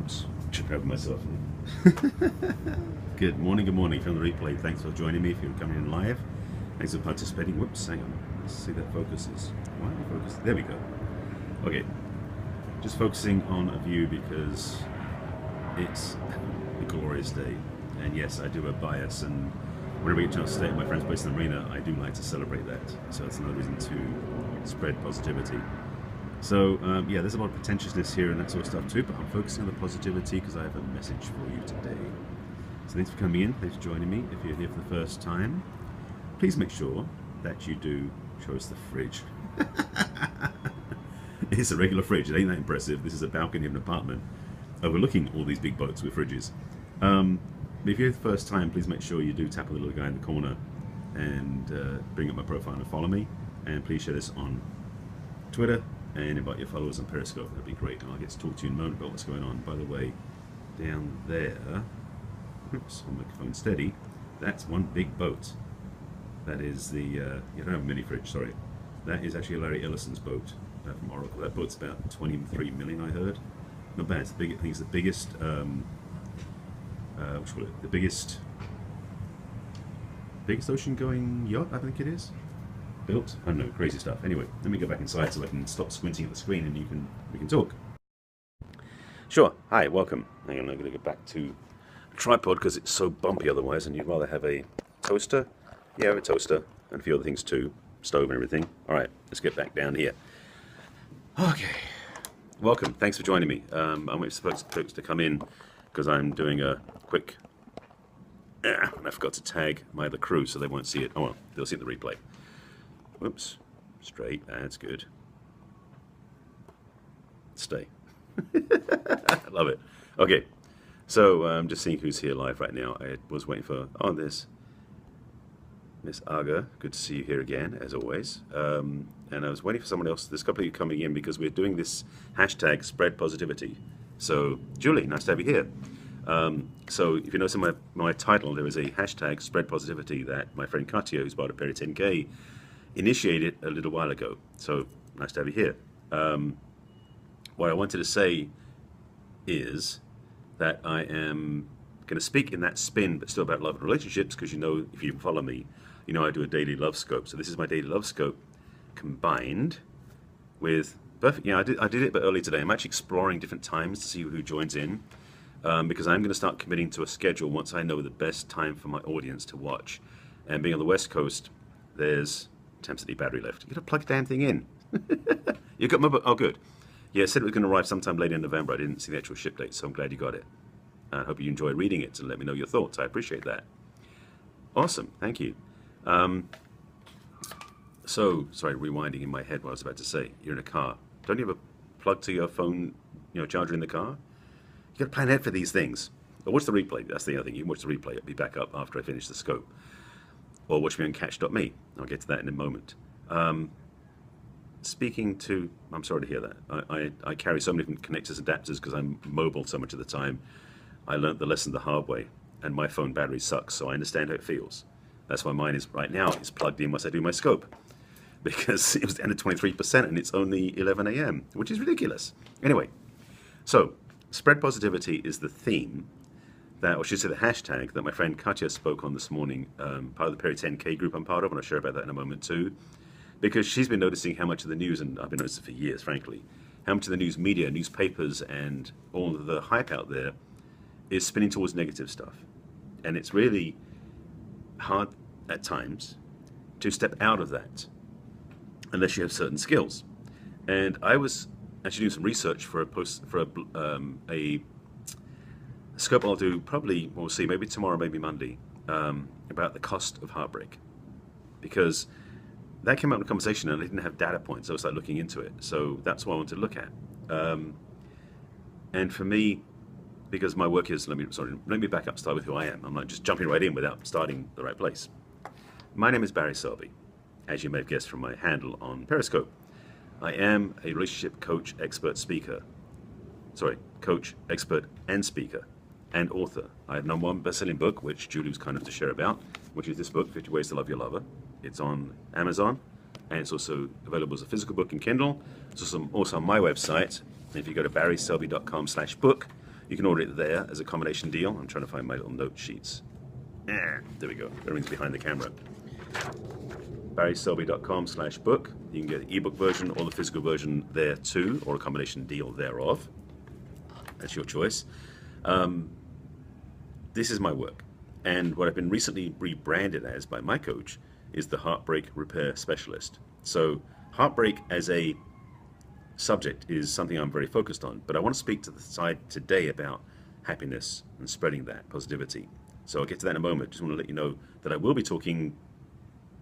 Oops, tripped over myself. Good morning from the replay. Thanks for joining me if you're coming in live. Thanks for participating. Whoops, hang on. Let's see that focuses. Why am I focused? There we go. Okay, just focusing on a view because it's a glorious day. And yes, I do have bias, and whenever I get a chance to stay at my friend's place in the arena, I do like to celebrate that. So that's another reason to spread positivity. So yeah, there's a lot of pretentiousness here and that sort of stuff too, but I'm focusing on the positivity because I have a message for you today. So thanks for coming in, thanks for joining me. If you're here for the first time, please make sure that you do show us the fridge. It's a regular fridge, it ain't that impressive. This is a balcony of an apartment overlooking all these big boats with fridges. If you're here for the first time, please make sure you do tap on the little guy in the corner and bring up my profile and follow me. And please share this on Twitter and invite your followers on Periscope. That'd be great. And I'll get to talk to you in a moment about what's going on. By the way, down there, oops, I'll make the phone steady. That's one big boat. That is the, you don't have a mini fridge, sorry. That is actually Larry Ellison's boat from Oracle. That boat's about 23 million, I heard. Not bad. It's the big, I think it's the biggest, the biggest ocean-going yacht, I think it is. Built? I don't know, crazy stuff. Anyway, let me go back inside so I can stop squinting at the screen and we can talk. Sure. Hi, welcome. Hang on, I'm going to go back to a tripod because it's so bumpy otherwise, and you'd rather have a toaster. Yeah, a toaster and a few other things too, stove and everything. All right, let's get back down here. Okay. Welcome. Thanks for joining me. I'm supposed to come in because I'm doing a quick. And I forgot to tag my other crew so they won't see it. Oh well, they'll see it in the replay. Whoops, straight, that's good. Stay. I love it. Okay, so I'm just seeing who's here live right now. I was waiting for, there's Miss Aga. Good to see you here again, as always. And I was waiting for someone else. There's a couple of you coming in because we're doing this hashtag spread positivity. So, Julie, nice to have you here. So if you notice in my title, there is a hashtag spread positivity that my friend Katya, who's part of Perry 10K, initiated a little while ago. So nice to have you here. What I wanted to say is that I am going to speak in that spin, but still about love and relationships, because you know, if you follow me, you know I do a daily love scope. So this is my daily love scope combined with perfect. Yeah, I did it a bit early today. I'm actually exploring different times to see who joins in, because I'm going to start committing to a schedule once I know the best time for my audience to watch. And being on the West Coast, there's 10% battery left. You got to plug the damn thing in. You got my book? Oh, good. Yeah, it said it was going to arrive sometime later in November. I didn't see the actual ship date, so I'm glad you got it. I hope you enjoy reading it and let me know your thoughts. I appreciate that. Awesome. Thank you. So, sorry, rewinding in my head what I was about to say. You're in a car. Don't you have a plug to your phone, charger in the car? You got to plan ahead for these things. Or watch the replay. That's the other thing. You can watch the replay. It'll be back up after I finish the scope. Or watch me on catch.me. I'll get to that in a moment. Speaking to, I'm sorry to hear that. I carry so many different connectors, adapters, because I'm mobile so much of the time. I learned the lesson the hard way, and my phone battery sucks, so I understand how it feels. That's why mine is, right now, it's plugged in once I do my scope, because it was down to 23% and it's only 11 a.m., which is ridiculous. Anyway, so spread positivity is the theme, that, or should say the hashtag, that my friend Katya spoke on this morning, part of the Perry 10K group I'm part of, and I'll share about that in a moment too, because she's been noticing how much of the news, and I've been noticing for years, frankly, how much of the news media, newspapers, and all of the hype out there is spinning towards negative stuff. And it's really hard at times to step out of that unless you have certain skills. And I was actually doing some research for a scope I'll do probably, we'll see, maybe tomorrow, maybe Monday, about the cost of heartbreak. Because that came up in a conversation and I didn't have data points. I was like looking into it. So that's what I wanted to look at. And for me, because my work is, let me back up, start with who I am. I'm not just jumping right in without starting the right place. My name is Barry Selby, as you may have guessed from my handle on Periscope. I am a relationship coach, expert, speaker. Sorry, coach, expert, and speaker, and author. I have #1 best-selling book, which Julie was kind enough to share about, which is this book, 50 Ways to Love Your Lover. It's on Amazon, and it's also available as a physical book in Kindle. It's also on my website. If you go to barryselby.com/book, You can order it there as a combination deal. I'm trying to find my little note sheets. There we go. Everything's behind the camera. barryselby.com/book. You can get the ebook version or the physical version there too, or a combination deal thereof. That's your choice. This is my work. And what I've been recently rebranded as by my coach is the Heartbreak Repair Specialist. So heartbreak as a subject is something I'm very focused on, but I want to speak to the side today about happiness and spreading that positivity. So I'll get to that in a moment. Just want to let you know that I will be talking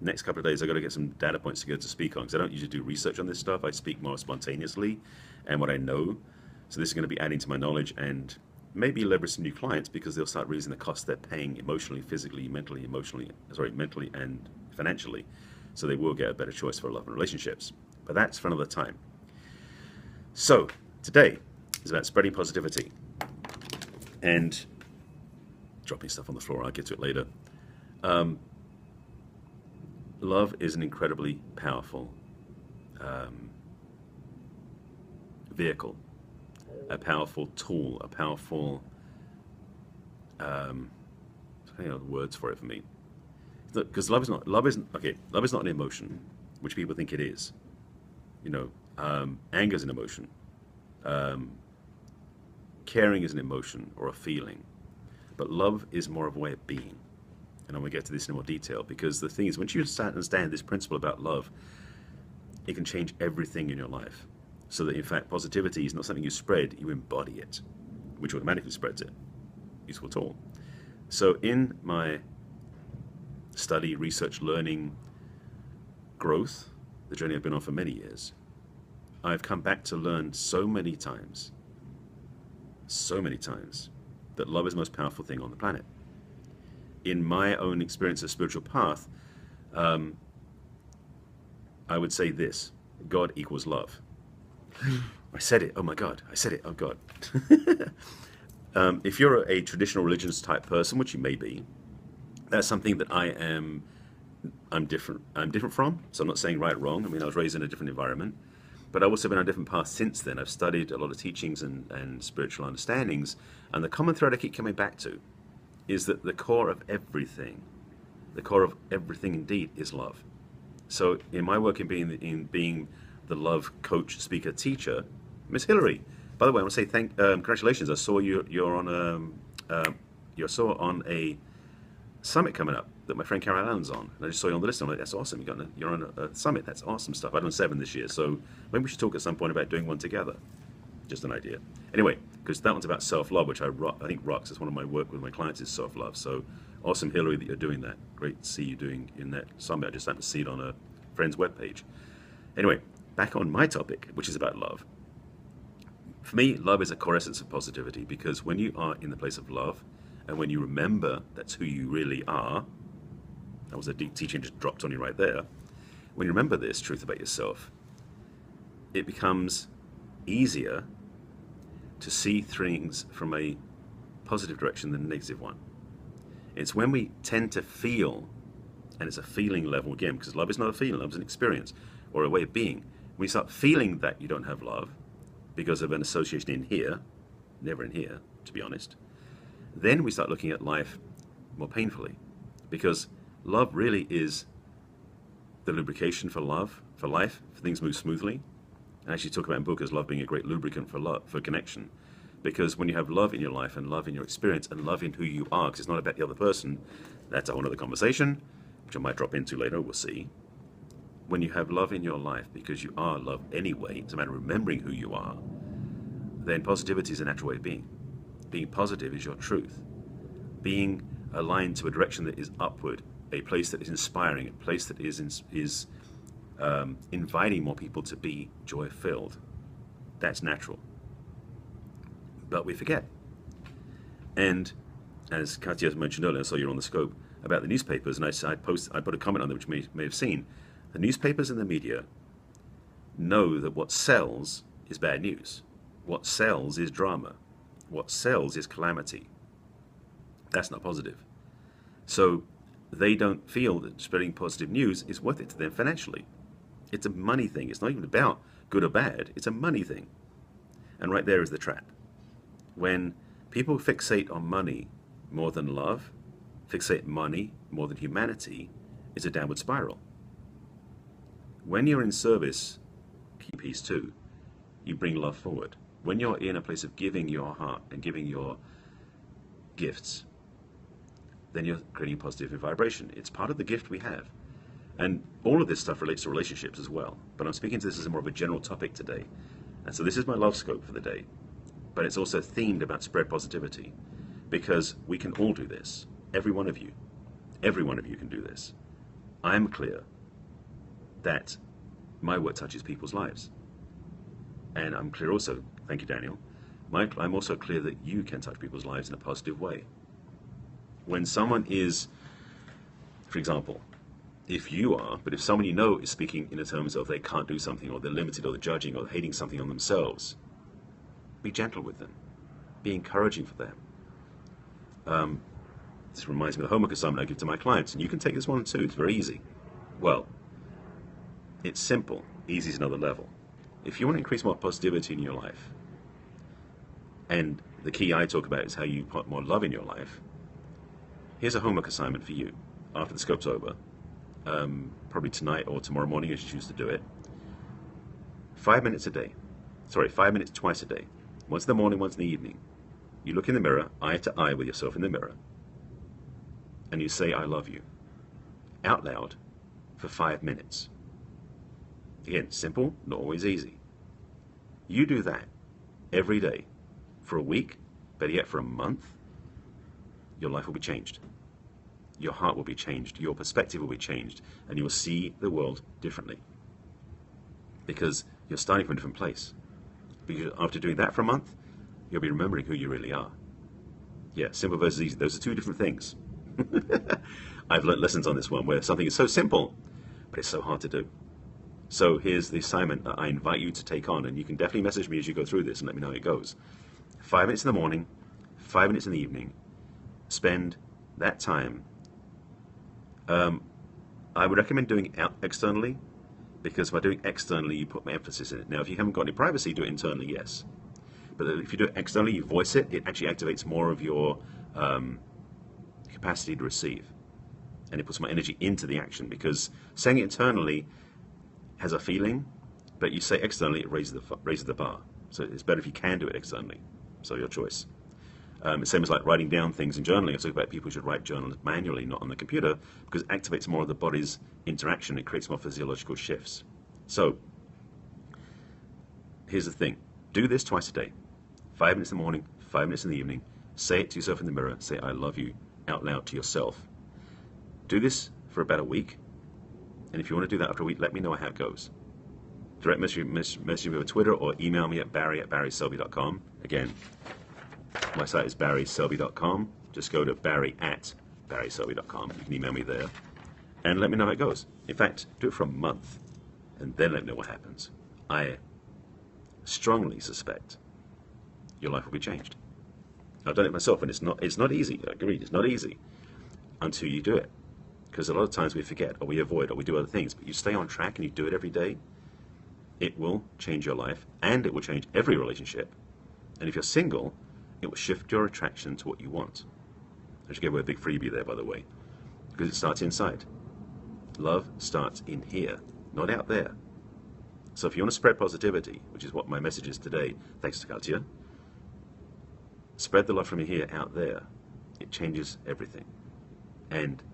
next couple of days. I've got to get some data points together to speak on, because I don't usually do research on this stuff. I speak more spontaneously and what I know. So this is going to be adding to my knowledge and maybe leverage some new clients, because they'll start realizing the cost they're paying emotionally, physically, mentally, mentally and financially. So they will get a better choice for love and relationships. But that's for another time. So today is about spreading positivity and dropping stuff on the floor. I'll get to it later. Love is an incredibly powerful vehicle, a powerful tool, a powerful words for it for me. Because love is not an emotion, which people think it is. You know, anger is an emotion. Caring is an emotion or a feeling. But love is more of a way of being. And I'm going to get to this in more detail, because the thing is, once you understand this principle about love, it can change everything in your life. So that, in fact, positivity is not something you spread, you embody it, which automatically spreads it. Useful tool. So in my study, research, learning, growth, the journey I've been on for many years, I've come back to learn so many times, that love is the most powerful thing on the planet. In my own experience of spiritual path, I would say this: God equals love. I said it. Oh my God! I said it. Oh God! If you're a traditional religious type person, which you may be, that's something that I'm different. I'm different from. So I'm not saying right or wrong. I mean, I was raised in a different environment, but I've also been on a different path since then. I've studied a lot of teachings and spiritual understandings, and the common thread I keep coming back to is that the core of everything indeed is love. So in my work in being the love coach, speaker, teacher, Miss Hillary, by the way, I want to say congratulations. I saw you're on a summit coming up that my friend Carol Allen's on. And I just saw you on the list. I'm like, that's awesome. You're on a summit. That's awesome stuff. I've done 7 this year, so maybe we should talk at some point about doing one together. Just an idea. Anyway, because that one's about self-love, which I think rocks. It's one of my work with my clients is self-love. So awesome, Hillary, that you're doing that. Great to see you doing in that summit. I just happened to see it on a friend's webpage. Anyway, back on my topic, which is about love. For me, love is a core essence of positivity, because when you are in the place of love, and when you remember that's who you really are, that was a deep teaching just dropped on you right there. When you remember this truth about yourself, it becomes easier to see things from a positive direction than a negative one. It's when we tend to feel, and it's a feeling level again, because love is not a feeling, love is an experience or a way of being. When you start feeling that you don't have love because of an association in here, never in here, to be honest, then we start looking at life more painfully, because love really is the lubrication for life, for things move smoothly. I actually talk about in book as love being a great lubricant for love, for connection. Because when you have love in your life and love in your experience and love in who you are, because it's not about the other person, that's a whole other conversation, which I might drop into later, we'll see. When you have love in your life because you are love anyway, it's a matter of remembering who you are, then positivity is a natural way of being. Being positive is your truth. Being aligned to a direction that is upward, a place that is inspiring, a place that is inviting more people to be joy-filled. That's natural. But we forget. And as Katia mentioned earlier, I saw you're on the scope, about the newspapers, and I put a comment on them, which you may have seen. The newspapers and the media know that what sells is bad news. What sells is drama. What sells is calamity. That's not positive. So they don't feel that spreading positive news is worth it to them financially. It's a money thing. It's not even about good or bad. It's a money thing. And right there is the trap. When People fixate on money more than love, fixate money more than humanity, is a downward spiral. When you're in service, key piece two, you bring love forward. When you're in a place of giving your heart and giving your gifts, then you're creating positive vibration. It's part of the gift we have. And all of this stuff relates to relationships as well. But I'm speaking to this as more of a general topic today. And so this is my love scope for the day. But it's also themed about spread positivity. Because we can all do this. Every one of you can do this. I'm clear that my work touches people's lives. And I'm clear also, thank you Daniel, I'm also clear that you can touch people's lives in a positive way. When someone is, for example, if someone you know is speaking in terms of they can't do something, or they're limited, or they're judging, or hating something on themselves, be gentle with them. Be encouraging for them. This reminds me of the homework assignment I give to my clients, and you can take this one too, it's very easy. Well, it's simple. Easy is another level. If you want to increase more positivity in your life, and the key I talk about is how you put more love in your life, here's a homework assignment for you after the scope's over, probably tonight or tomorrow morning as you choose to do it. 5 minutes a day. Sorry, 5 minutes twice a day. Once in the morning, once in the evening. You look in the mirror, eye to eye with yourself in the mirror, and you say, I love you, out loud for 5 minutes. Again, simple, not always easy. You do that every day for a week, better yet for a month, your life will be changed. Your heart will be changed. Your perspective will be changed. And you will see the world differently. Because you're starting from a different place. Because after doing that for a month, you'll be remembering who you really are. Yeah, simple versus easy. Those are two different things. I've learned lessons on this one where something is so simple, but it's so hard to do. So here's the assignment that I invite you to take on, and you can definitely message me as you go through this and let me know how it goes. 5 minutes in the morning, 5 minutes in the evening. Spend that time. I would recommend doing it externally, because by doing externally, you put my emphasis in it. Now, if you haven't got any privacy, do it internally, yes. But if you do it externally, you voice it, it actually activates more of your capacity to receive. And it puts more energy into the action, because saying it internally has a feeling, but you say externally, it raises the bar. So it's better if you can do it externally. So your choice. It's same as like writing down things in journaling. I talk about people should write journals manually, not on the computer, because it activates more of the body's interaction. It creates more physiological shifts. So here's the thing. Do this twice a day. 5 minutes in the morning, 5 minutes in the evening. Say it to yourself in the mirror. Say, I love you, out loud to yourself. Do this for about a week. And if you want to do that after a week, let me know how it goes. Direct message me on Twitter or email me at barry@barryselby.com. Again, my site is barryselby.com. Just go to barry@barryselby.com. You can email me there. And let me know how it goes. In fact, do it for a month. And then let me know what happens. I strongly suspect your life will be changed. I've done it myself, and it's not easy. I agree, it's not easy until you do it. Because a lot of times we forget, or we avoid, or we do other things. But you stay on track and you do it every day, it will change your life, and it will change every relationship. And if you're single, it will shift your attraction to what you want. I should give away a big freebie there, by the way, because it starts inside. Love starts in here, not out there. So if you want to spread positivity, which is what my message is today, thanks to Katya, spread the love from here out there. It changes everything. And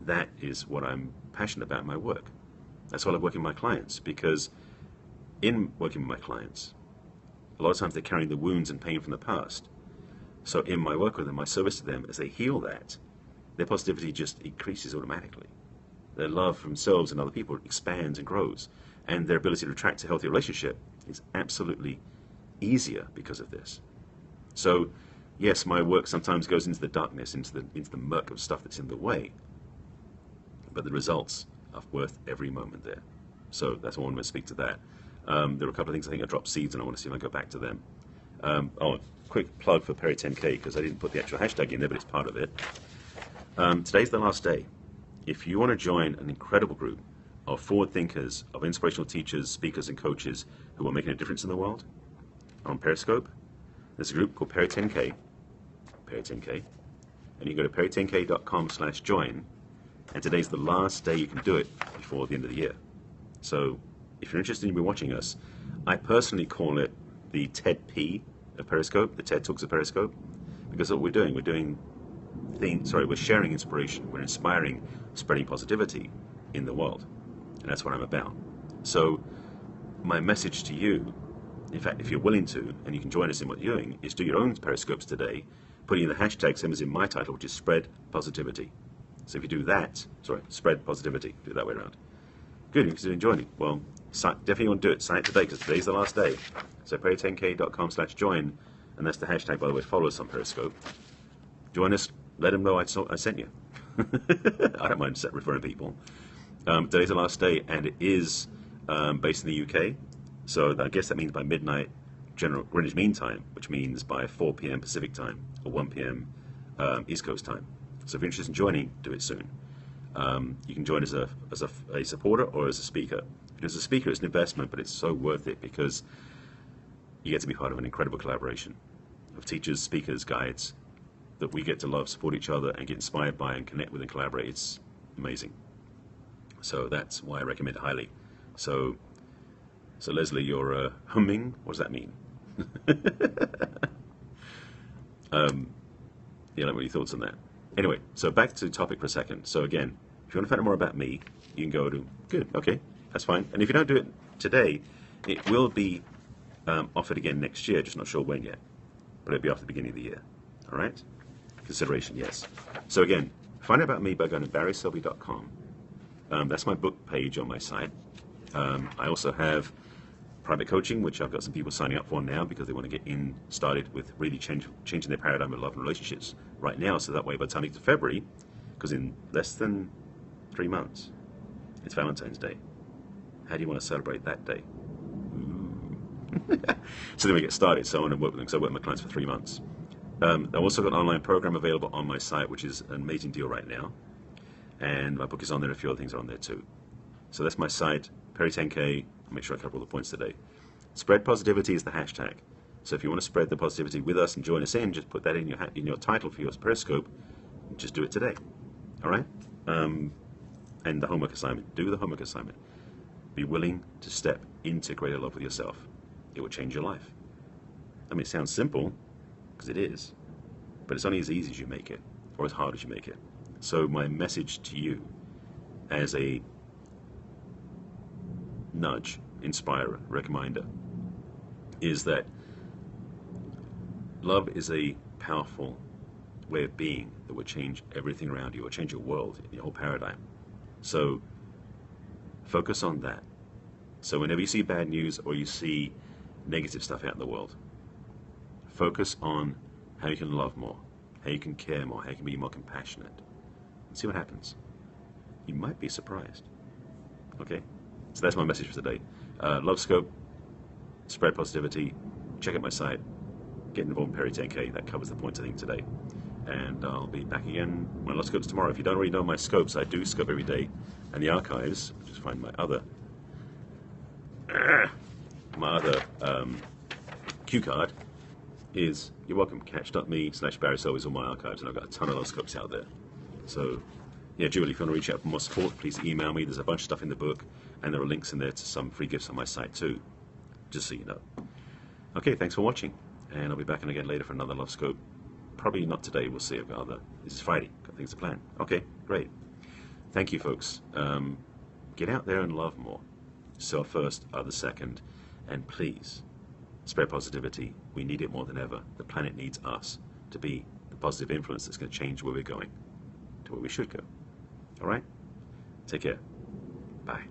that is what I'm passionate about in my work. That's why I love working with my clients, because in working with my clients, a lot of times they're carrying the wounds and pain from the past. So in my work with them, my service to them, as they heal that, their positivity just increases automatically. Their love for themselves and other people expands and grows. And their ability to attract a healthy relationship is absolutely easier because of this. So yes, my work sometimes goes into the darkness, into the murk of stuff that's in the way. But the results are worth every moment there. So that's why I want to speak to that. There are a couple of things I think I dropped seeds, and I want to see if I go back to them. Quick plug for Perry 10K, because I didn't put the actual hashtag in there, but it's part of it. Today's the last day. If you want to join an incredible group of forward thinkers, of inspirational teachers, speakers, and coaches who are making a difference in the world on Periscope, there's a group called Perry 10K. Perry10K, and you go to barry10k.com/join, and today's the last day you can do it before the end of the year. So if you're interested in watching us, I personally call it the TED P of Periscope, the TED Talks of Periscope, because what we're doing we're sharing inspiration, we're inspiring, spreading positivity in the world, and that's what I'm about. So my message to you, in fact, if you're willing to, and you can join us in what you're doing, is do your own Periscopes today, putting in the hashtag, same as in my title, which is spread positivity. So if you do that, spread positivity, do it that way around. Good, you're enjoying it. Well, definitely want to do it. Sign it today, because today's the last day. So barry10k.com/join, and that's the hashtag, by the way. Follow us on Periscope. Join us. Let them know I sent you. I don't mind referring people. Today's the last day, and it is based in the UK. So I guess that means by midnight Greenwich Mean Time, which means by 4 p.m. Pacific Time or 1 p.m. East Coast Time. So if you're interested in joining, do it soon. You can join as a supporter or as a speaker. As a speaker, it's an investment, but it's so worth it because you get to be part of an incredible collaboration of teachers, speakers, guides that we get to love, support each other, and get inspired by and connect with and collaborate. It's amazing. So that's why I recommend it highly. So Leslie, you're humming. What does that mean? Yeah, what are your thoughts on that? Anyway, so back to the topic for a second. So again, if you want to find out more about me, you can go to, good, okay, that's fine. And if you don't do it today, it will be offered again next year, just not sure when yet. But it'll be after the beginning of the year. All right? Consideration, yes. So again, find out about me by going to barryselby.com. That's my book page on my site. I also have private coaching, which I've got some people signing up for now because they want to get started with really changing their paradigm of love and relationships right now, so that way by the time we get to February, because in less than 3 months, it's Valentine's Day. How do you want to celebrate that day? So then we get started. So I want to work with them, because I work with my clients for 3 months. I've also got an online program available on my site, which is an amazing deal right now. And my book is on there, and a few other things are on there too. So that's my site, Barry10K. I'll make sure I cover all the points today. Spread positivity is the hashtag. So if you want to spread the positivity with us and join us in, just put that in your title for your Periscope. Just do it today. All right? And the homework assignment. Do the homework assignment. Be willing to step into greater love with yourself. It will change your life. I mean, it sounds simple, because it is, but it's only as easy as you make it, or as hard as you make it. So my message to you, as a nudge, inspirer, reminder, is that love is a powerful way of being that will change everything around you, or change your world, your whole paradigm. So focus on that. So whenever you see bad news or you see negative stuff out in the world, focus on how you can love more, how you can care more, how you can be more compassionate. And see what happens. You might be surprised. Okay? So that's my message for today. Love Scope, spread positivity, check out my site, get involved in Barry10K. That covers the points I think today. And I'll be back again when I love scopes tomorrow. If you don't already know my scopes, I do scope every day. And the archives, just find my other cue card is, you're welcome, catch.me/barryselby is all my archives, and I've got a ton of those scopes out there. So yeah, Julie, if you want to reach out for more support, please email me. There's a bunch of stuff in the book, and there are links in there to some free gifts on my site too, just so you know. Okay, thanks for watching, and I'll be back in again later for another Love Scope. Probably not today, we'll see. I've got other, this is Friday, got things to plan. Okay, great. Thank you, folks. Get out there and love more. Self first, others second, and please, spread positivity. We need it more than ever. The planet needs us to be the positive influence that's going to change where we're going, to where we should go. All right? Take care. Bye.